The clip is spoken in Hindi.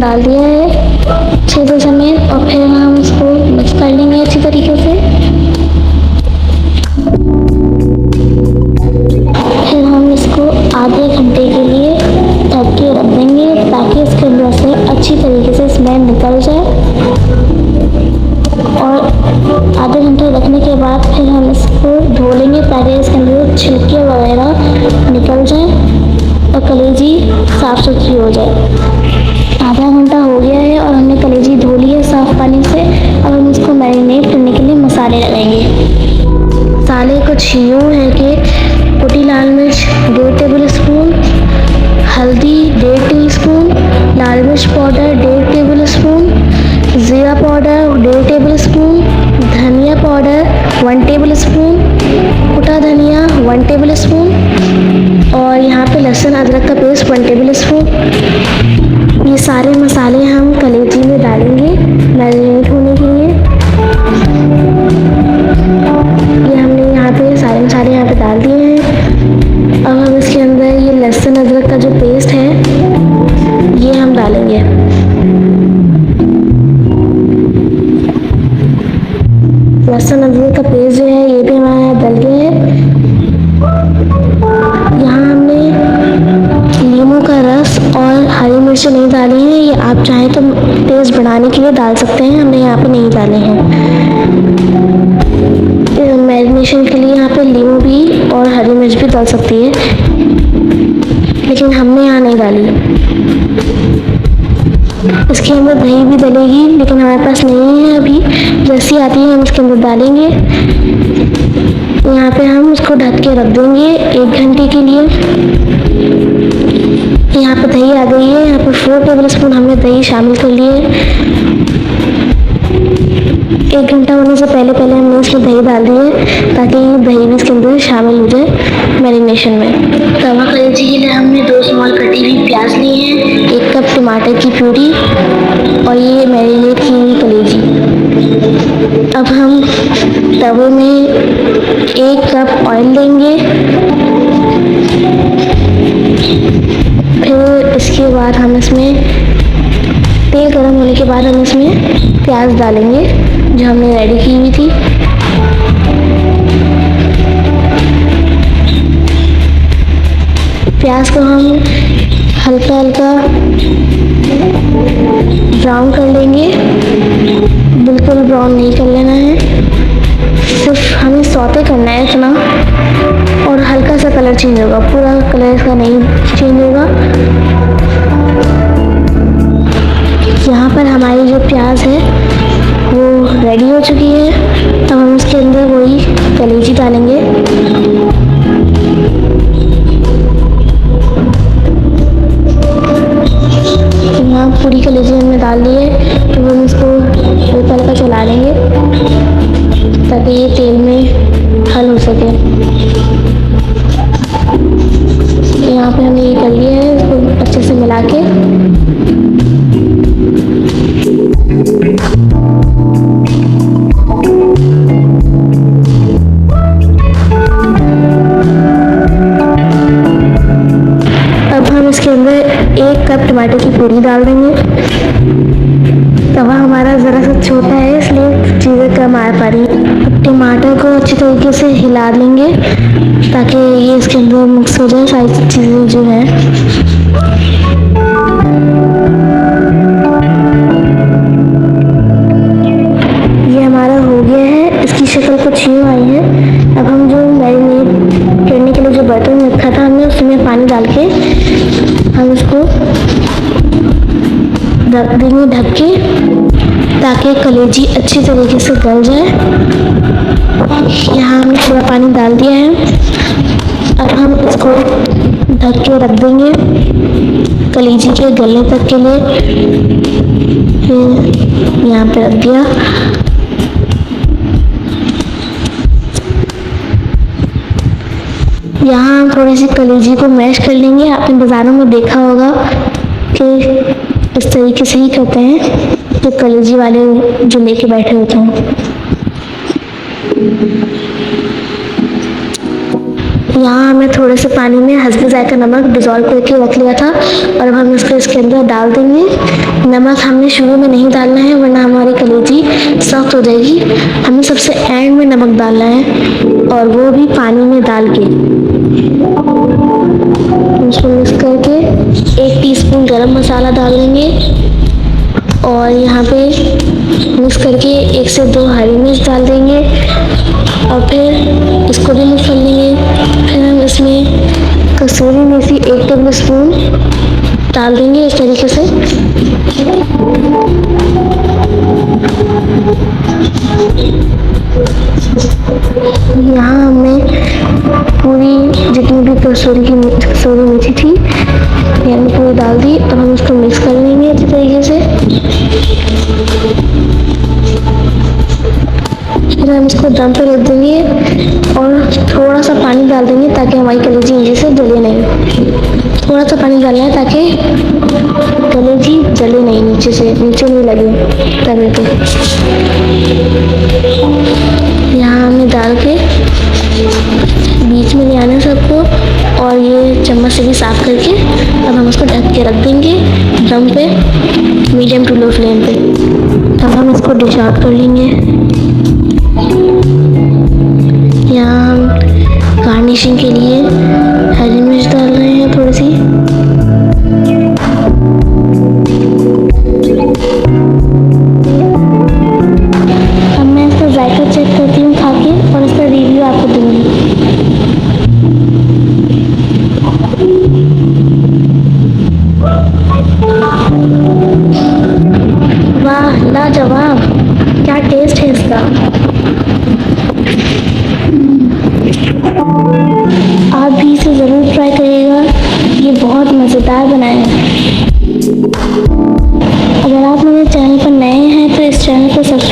डाल दिया है अच्छे से समेत, और फिर हम इसको मिक्स कर लेंगे अच्छी तरीके से। फिर हम इसको आधे घंटे के लिए ढक के रख देंगे ताकि इसके अंदर से अच्छी तरीके से स्मेल निकल जाए। और आधे घंटे रखने के बाद फिर हम इसको धो लेंगे ताकि इसके अंदर छिलके वगैरह निकल जाए और कलेजी साफ़ सुथरी हो जाए। आधा घंटा हो गया है और हमने कलेजी धो ली है साफ़ पानी से। अब हम इसको मैरिनेट करने के लिए मसाले लगाएंगे। मसाले कुछ यूँ है कि कुटी लाल मिर्च 2 टेबल स्पून, हल्दी 1.5 टी स्पून, लाल मिर्च पाउडर 1.5 टेबल स्पून, ज़ीरा पाउडर 1.5 टेबल स्पून, धनिया पाउडर 1 टेबल स्पून, कुटा धनिया 1 टेबल स्पून, और यहाँ पे लहसुन अदरक का पेस्ट 1 टेबल स्पून। ये सारे मसाले हम कलेजी में डालेंगे मैरिनेट होने के लिए। ये हमने यहाँ पे सारे मसाले यहाँ पे डाल दिए हैं। अब हम इसके अंदर ये लहसुन अदरक का जो पेस्ट है ये हम डालेंगे। लहसुन अदरक का पेस्ट जो है ये भी हमारे यहाँ डल गया है। यहाँ हमने नींबू का रस और हरी मिर्च नहीं डाली है, ये आप चाहें तो टेस्ट बढ़ाने के लिए डाल सकते हैं, हमने यहाँ पे नहीं डाले हैं। मैरिनेशन के लिए यहाँ पे नींबू भी और हरी मिर्च भी डाल सकती है, लेकिन हमने यहाँ नहीं डाली। इसके अंदर दही भी डलेगी लेकिन हमारे पास नहीं है अभी, जैसी आती है हम इसके अंदर डालेंगे। यहाँ पे हम उसको ढक के रख देंगे 1 घंटे के लिए। यहाँ पे दही आ गई है, यहाँ पे 4 टेबल स्पून हमने दही शामिल कर लिए। 1 घंटा होने से पहले हमने इसमें दही डाल दी है ताकि दही भी इसके अंदर शामिल हो जाए मैरिनेशन में। तवा कलेजी के लिए हमने 2 स्मॉल कटी हुई प्याज ली है, 1 कप टमाटर की प्यूरी और ये मैरिनेट की हुई कलेजी। अब हम तवे में 1 कप ऑयल लेंगे, फिर इसके बाद हम इसमें तेल गर्म होने के बाद हम इसमें प्याज डालेंगे जो हमने रेडी की हुई थी। प्याज को हम हल्का हल्का ब्राउन कर लेंगे, बिल्कुल ब्राउन नहीं कर लेना है, सिर्फ हमें सौते करना है इतना, और हल्का सा कलर चेंज होगा, पूरा कलर इसका नहीं चेंज होगा। यहाँ पर हमारी जो प्याज है वो रेडी हो चुकी है। अब हम इसके अंदर वही कलेजी डालेंगे। यहाँ पूरी कलेजी हमने डाल दी है, तो हम इसको हल्का हल्का चला लेंगे ताकि ये तेल में हल हो सके। यहाँ पे हमने ये कर लिया है, इसको अच्छे से मिला के अब हम इसके अंदर 1 कप टमाटर की प्यूरी डाल देंगे। तवा हमारा ज़रा सा छोटा है इसलिए चीज़ें कम आ पा रही है। अब टमाटर को अच्छी तरीके से हिला लेंगे ताकि ये इसके अंदर मिक्स हो जाए सारी चीज़ें जो है। ये हमारा हो गया है, इसकी शक्ल कुछ यूँ आई है। अब हम जो मैरिनेट करने के लिए जो बर्तन रखा था हमने उसमें पानी डाल के हम इसको रख देंगे ढक के ताकि कलेजी अच्छी तरीके से गल जाए। यहाँ हमने पूरा पानी डाल दिया है। अब हम इसको ढक के रख देंगे कलेजी के गलने तक के लिए। फिर यहाँ पे रख दिया। यहाँ हम थोड़ी सी कलेजी को मैश कर लेंगे। आपने बाज़ारों में देखा होगा कि इस तरीके से ही करते हैं, जो कलेजी वाले जो लेके बैठे होते हैं। यहाँ हमें थोड़े से पानी में हल्दी ज़ायका नमक डिज़ोल्व करके रख लिया था और अब हम इसके अंदर डाल देंगे। नमक हमने शुरू में नहीं डालना है वरना हमारी कलेजी सख्त हो जाएगी। हमें सबसे एंड में नमक डालना है और वो भी पानी में डाल के उसको मिक्स करके 1 टीस्पून गरम मसाला डाल देंगे और यहाँ पे मिक्स करके 1 से 2 हरी मिर्च डाल देंगे और फिर इसको भी मिक्स कर लेंगे। फिर हम इसमें कसूरी मेथी 1 टेबल स्पून डाल देंगे इस तरीके से। यहाँ हमने पूरी जितनी भी कसूरी मेथी थी हमने पूरी डाल दी। अब हम इसको मिक्स कर लेंगे अच्छी तरीके से। फिर हम इसको दम पे रख देंगे और थोड़ा सा पानी डाल देंगे ताकि हमारी कलेजी नीचे से जले नहीं। थोड़ा सा पानी डालना है ताकि कलेजी जले नहीं, नीचे नहीं लगे तवे पे। यहाँ हमने डाल के बीच में ले आना सबको और ये चम्मच से भी साफ करके अब हम उसको ढक के रख देंगे दम पे, मीडियम टू लो फ्लेम पे। तब हम इसको डिश आउट कर लेंगे। यहाँ हम गार्निशिंग के लिए हरी मिर्च डाल रहे हैं थोड़ी सी। अब मैं इसका जायका चेक करती हूँ खा के और इसका रिव्यू आपको दूँगी। वाह, लाजवाब, क्या टेस्ट है इसका। आप भी इसे ज़रूर ट्राई करिएगा, ये बहुत मज़ेदार बना है। अगर आप मेरे चैनल पर नए हैं तो इस चैनल को सब्सक्राइब